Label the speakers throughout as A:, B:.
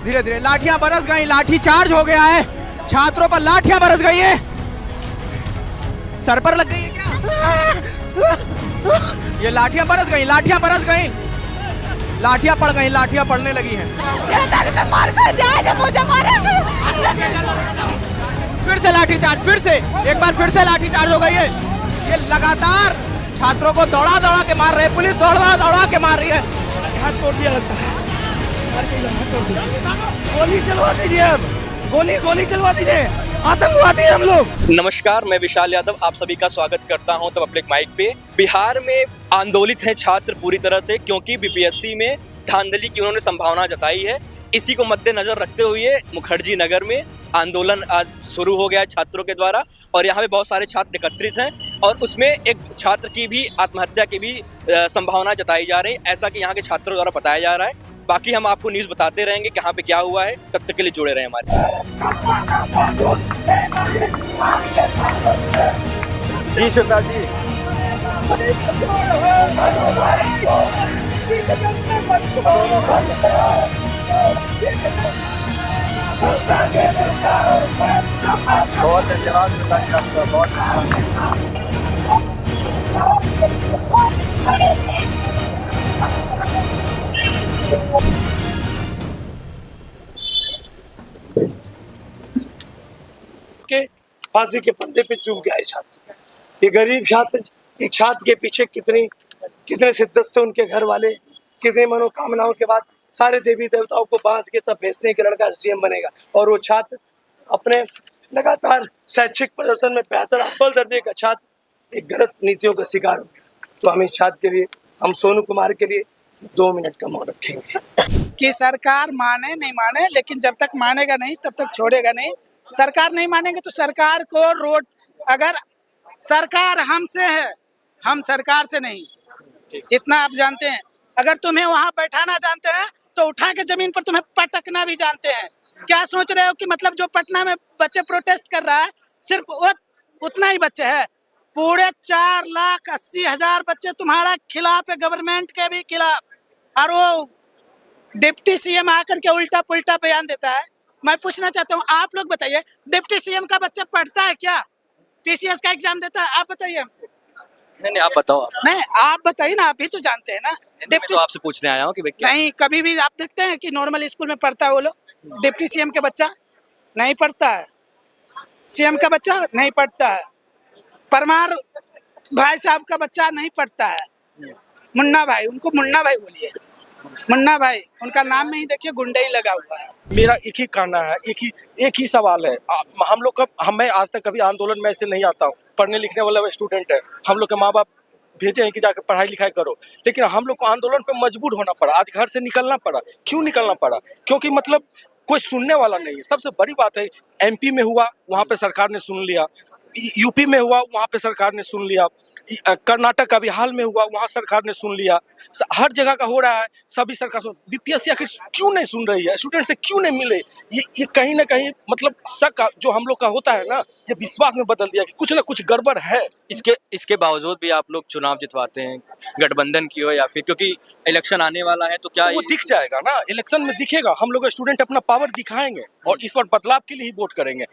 A: धीरे धीरे लाठियां बरस गई, लाठी चार्ज हो गया है, छात्रों पर लाठियां बरस गई है। सर पर लग गई है क्या? ये लाठियां बरस गई, लाठियां बरस गई, लाठियां पड़ गई, लाठियां पड़ने लगी हैं। फिर से लाठी चार्ज, फिर से एक बार फिर से लाठी चार्ज हो गई है। ये लगातार छात्रों को दौड़ा दौड़ा के मार रहे हैं, पुलिस दौड़ा दौड़ा के मार रही है।
B: हाथ तोड़ दिया लगता है, हाथ तोड़ दिया। गोली चलवा दीजिए, अब गोली चलवा दीजिए, आतंकवादी हम लोग।
C: नमस्कार, मैं विशाल यादव आप सभी का स्वागत करता हूं द पब्लिक माइक पे। बिहार में आंदोलित हैं छात्र पूरी तरह से, क्योंकि बीपीएससी में धांधली की उन्होंने संभावना जताई है। इसी को मद्देनजर रखते हुए मुखर्जी नगर में आंदोलन आज शुरू हो गया है छात्रों के द्वारा, और यहाँ पे बहुत सारे छात्र एकत्रित हैं और उसमें एक छात्र की भी आत्महत्या की भी संभावना जताई जा रही है, ऐसा कि यहाँ के छात्रों द्वारा बताया जा रहा है। बाकी हम आपको न्यूज़ बताते रहेंगे कहाँ पे क्या हुआ है, तब तक के लिए जुड़े रहें हमारे।
B: जी श्वेता जी, बहुत धन्यवाद आपका, बहुत के फांसी के फंदे पे चूक गया है छात्र। ये गरीब छात्र, एक छात्र के पीछे कितने शिद्दत से उनके घर वाले कितने मनोकामनाओं के बाद सारे देवी देवताओं को बांध के तब भेजते हैं कि लड़का एसडीएम बनेगा, और वो छात्र अपने लगातार शैक्षिक प्रदर्शन में बेहतर अव्वल दर्जे का छात्र एक गलत नीतियों का शिकार हो गया। तो हम इस छात्र के लिए, हम सोनू कुमार के लिए 2 मिनट का मौन रखेंगे
D: कि सरकार माने नहीं माने, लेकिन जब तक मानेगा नहीं तब तक छोड़ेगा नहीं। सरकार नहीं मानेंगे तो सरकार को रोड, अगर सरकार हमसे है, हम सरकार से नहीं, इतना आप जानते हैं। अगर तुम्हें वहां बैठाना जानते हैं तो उठा के जमीन पर तुम्हें पटकना भी जानते हैं। क्या सोच रहे हो कि मतलब जो पटना में बच्चे प्रोटेस्ट कर रहा है सिर्फ उतना ही बच्चे है? पूरे 4,80,000 बच्चे तुम्हारा खिलाफ है, गवर्नमेंट के भी खिलाफ। और वो डिप्टी सीएम आकर के उल्टा पुल्टा बयान देता है। मैं पूछना चाहता हूँ, आप लोग बताइए, डिप्टी सीएम का बच्चा पढ़ता है क्या? पीसीएस का एग्जाम देता है? आप बताइए।
C: नहीं, आप बताओ।
D: नहीं, आप बताइए ना, आप भी तो जानते हैं ना।
C: मैं तो आपसे पूछने आया हूँ कि
D: नहीं, कभी भी आप देखते हैं कि नॉर्मल स्कूल में पढ़ता है वो लोग? डिप्टी सीएम का बच्चा नहीं पढ़ता है, सीएम का बच्चा नहीं पढ़ता है, परमार भाई साहब का बच्चा नहीं पढ़ता है, मुन्ना भाई, उनको मुन्ना भाई बोलिए, मुन्ना भाई, उनका नाम में ही देखिए गुंडे ही लगा हुआ है।
B: मेरा एक ही कहना है, एक ही सवाल है। हम लोग का, मैं आज तक कभी आंदोलन में ऐसे नहीं आता हूँ, पढ़ने लिखने वाला स्टूडेंट है, हम लोग के माँ बाप भेजे हैं कि जाकर पढ़ाई लिखाई करो, लेकिन हम लोग को आंदोलन पे मजबूर होना पड़ा, आज घर से निकलना पड़ा। क्यों निकलना पड़ा? क्योंकि मतलब कोई सुनने वाला नहीं है। सबसे बड़ी बात है, एमपी में हुआ वहाँ पे सरकार ने सुन लिया, यूपी में हुआ वहाँ पे सरकार ने सुन लिया, कर्नाटक का भी हाल में हुआ वहाँ सरकार ने सुन लिया, हर जगह का हो रहा है, सभी सरकार सुन। बीपीएससी आखिर क्यों नहीं सुन रही है? स्टूडेंट से क्यों नहीं मिले? ये कहीं ना कहीं मतलब शक जो हम लोग का होता है ना, ये विश्वास में बदल दिया कि कुछ ना कुछ गड़बड़ है।
C: इसके बावजूद भी आप लोग चुनाव जितवाते हैं, गठबंधन की हो या फिर, क्योंकि इलेक्शन आने वाला है तो क्या
B: वो दिख जाएगा ना, इलेक्शन में दिखेगा। हम लोग स्टूडेंट अपना पावर दिखाएंगे और इस बार बदलाव के लिए ही वोट करेंगे।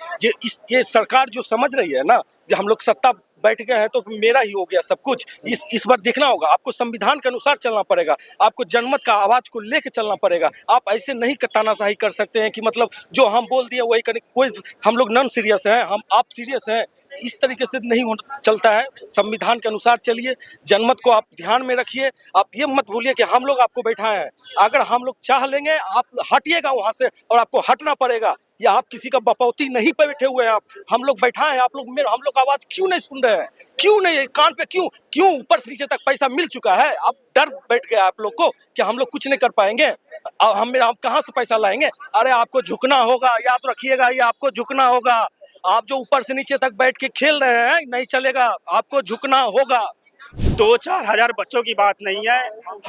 B: ये सरकार जो समझ रही है ना, जो हम लोग सत्ता बैठ गए हैं तो मेरा ही हो गया सब कुछ, इस बार देखना होगा। आपको संविधान के अनुसार चलना पड़ेगा, आपको जनमत का आवाज को लेके चलना पड़ेगा। आप ऐसे नहीं तानाशाही कर सकते हैं कि मतलब जो हम बोल दिए वही करें। कोई हम लोग नॉन सीरियस हैं, आप सीरियस हैं, इस तरीके से नहीं चलता है। संविधान के अनुसार चलिए, जनमत को आप ध्यान में रखिए। आप ये मत भूलिए कि हम लोग आपको बैठाए हैं। अगर हम लोग चाह लेंगे, आप हटिएगा वहां से और आपको हटना पड़ेगा। या आप किसी का बपौती नहीं पे बैठे हुए हैं, आप हम लोग बैठाए हैं। हम लोग आवाज क्यों नहीं सुन रहे हैं? क्यों नहीं कान पे, क्यों ऊपर से नीचे तक पैसा मिल चुका है, अब डर बैठ गया आप लोग को कि हम लोग कुछ नहीं कर पाएंगे। हम कहाँ से पैसा लाएंगे? अरे आपको झुकना होगा, याद रखिएगा, ये आपको झुकना होगा। आप जो ऊपर से नीचे तक बैठ के खेल रहे हैं, नहीं चलेगा, आपको झुकना होगा।
E: 2-4 हजार बच्चों की बात नहीं है।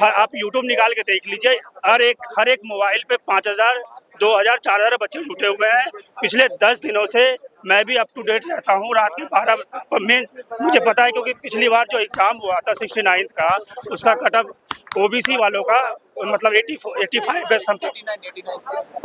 E: आप यूट्यूब निकाल के देख लीजिए, हर एक मोबाइल पे 5,000, 2,000, 4,000 बच्चे जुटे हुए हैं। पिछले 10 दिनों से मैं भी अप टू डेट रहता हूँ। रात के 12 पर मुझे पता है, क्योंकि पिछली बार जो एग्ज़ाम हुआ था 69th का, उसका कट ऑफ ओबीसी वालों का मतलब 85 के समथिंग,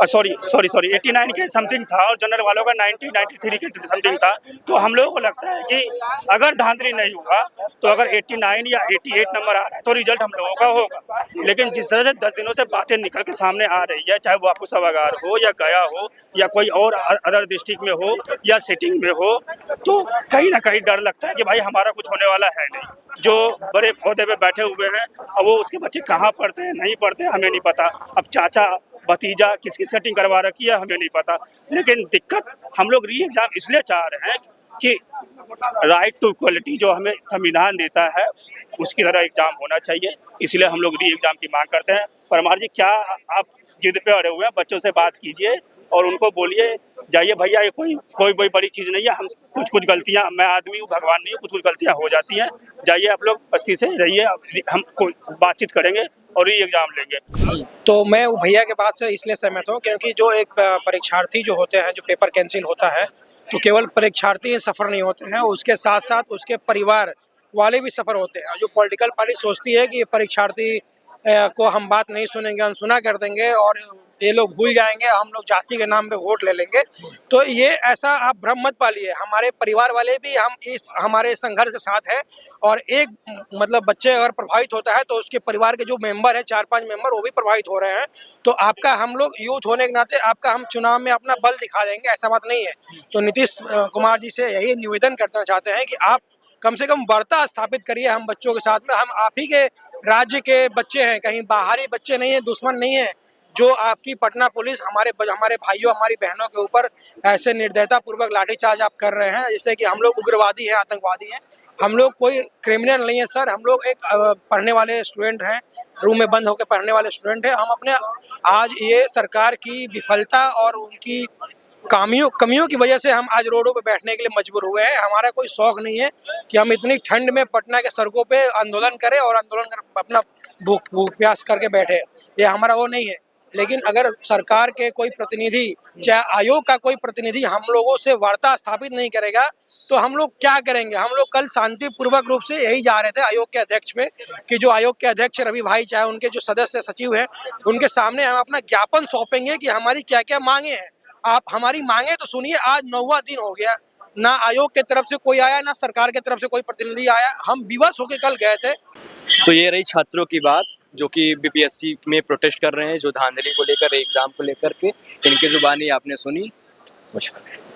E: सॉरी 89 के समथिंग था, और जनरल वालों का 93 के समथिंग था। तो हम लोगों को लगता है कि अगर धांधली नहीं हुआ तो अगर 89 या 88 नंबर आ रहा है तो रिजल्ट हम लोगों का होगा। लेकिन जिस तरह से 10 दिनों से बातें निकल के सामने आ रही है, चाहे वो वाकुसवागार हो या गया हो या कोई और अदर डिस्ट्रिक्ट में हो या सिटिंग में हो, तो कहीं ना कहीं डर लगता है कि भाई हमारा कुछ होने वाला है नहीं। जो बड़े पौधे पे बैठे हुए हैं, और वो उसके बच्चे कहाँ पढ़ते हैं नहीं पढ़ते हैं हमें नहीं पता। अब चाचा भतीजा किसकी सेटिंग करवा रखी है हमें नहीं पता। लेकिन दिक्कत हम लोग री एग्जाम इसलिए चाह रहे हैं कि राइट टू इक्वलिटी जो हमें संविधान देता है उसकी तरह एग्जाम होना चाहिए, इसलिए हम लोग री एग्जाम की मांग करते हैं। परमार जी, क्या आप जिद पे अड़े हुए हैं? बच्चों से बात कीजिए और उनको बोलिए जाइए भैया, ये कोई बड़ी चीज़ नहीं है। हम कुछ गलतियां, मैं आदमी हूँ, भगवान नहीं हूँ, कुछ गलतियां हो जाती हैं। जाइए आप लोग बस्ती से रहिए, हम बातचीत करेंगे और री एग्जाम लेंगे।
F: तो मैं वो भैया के बात से इसलिए सहमत हूँ क्योंकि जो एक परीक्षार्थी जो होते हैं, जो पेपर कैंसिल होता है, तो केवल परीक्षार्थी ही सफ़र नहीं होते हैं, उसके साथ साथ उसके परिवार वाले भी सफ़र होते हैं। जो पॉलिटिकल पार्टी सोचती है कि परीक्षार्थी को हम बात नहीं सुनेंगे, अनसुना कर देंगे और ये लोग भूल जाएंगे, हम लोग जाति के नाम पे वोट ले लेंगे, तो ये ऐसा आप भ्रम मत पालिए। हमारे परिवार वाले भी हम इस हमारे संघर्ष के साथ हैं, और एक मतलब बच्चे अगर प्रभावित होता है तो उसके परिवार के जो मेंबर है, 4-5 मेंबर, वो भी प्रभावित हो रहे हैं। तो आपका, हम लोग यूथ होने के नाते आपका हम चुनाव में अपना बल दिखा देंगे, ऐसा बात नहीं है। तो नीतीश कुमार जी से यही निवेदन करना चाहते हैं कि आप कम से कम वार्ता स्थापित करिए हम बच्चों के साथ में। हम आप ही के राज्य के बच्चे हैं, कहीं बाहरी बच्चे नहीं है, दुश्मन नहीं है। जो आपकी पटना पुलिस हमारे भाइयों हमारी बहनों के ऊपर ऐसे निर्दयता पूर्वक लाठीचार्ज आप कर रहे हैं, जैसे कि हम लोग उग्रवादी हैं, आतंकवादी हैं। हम लोग कोई क्रिमिनल नहीं है सर, हम लोग एक पढ़ने वाले स्टूडेंट हैं, रूम में बंद होकर पढ़ने वाले स्टूडेंट हैं। हम अपने आज ये सरकार की विफलता और उनकी कमियों की वजह से हम आज रोडों पे बैठने के लिए मजबूर हुए हैं। हमारा कोई शौक नहीं है कि हम इतनी ठंड में पटना के सड़कों पे आंदोलन करें और आंदोलन कर अपना भूख प्यास करके बैठे, ये हमारा वो नहीं है। लेकिन अगर सरकार के कोई प्रतिनिधि, चाहे आयोग का कोई प्रतिनिधि हम लोगों से वार्ता स्थापित नहीं करेगा तो हम लोग क्या करेंगे? हम लोग कल शांतिपूर्वक रूप से यही जा रहे थे आयोग के अध्यक्ष पे कि जो आयोग के अध्यक्ष रवि भाई, चाहे उनके जो सदस्य सचिव हैं, उनके सामने हम अपना ज्ञापन सौंपेंगे कि हमारी क्या क्या मांगे हैं। आप हमारी मांगे तो सुनिए। आज 9वां दिन हो गया, ना आयोग के तरफ से कोई आया, ना सरकार के तरफ से कोई प्रतिनिधि आया। हम विवश होकर कल गए थे।
C: तो ये रही छात्रों की बात जो कि बीपीएससी में प्रोटेस्ट कर रहे हैं, जो धांधली को लेकर, एग्जाम को लेकर के। इनकी जुबानी आपने सुनी। नमस्कार।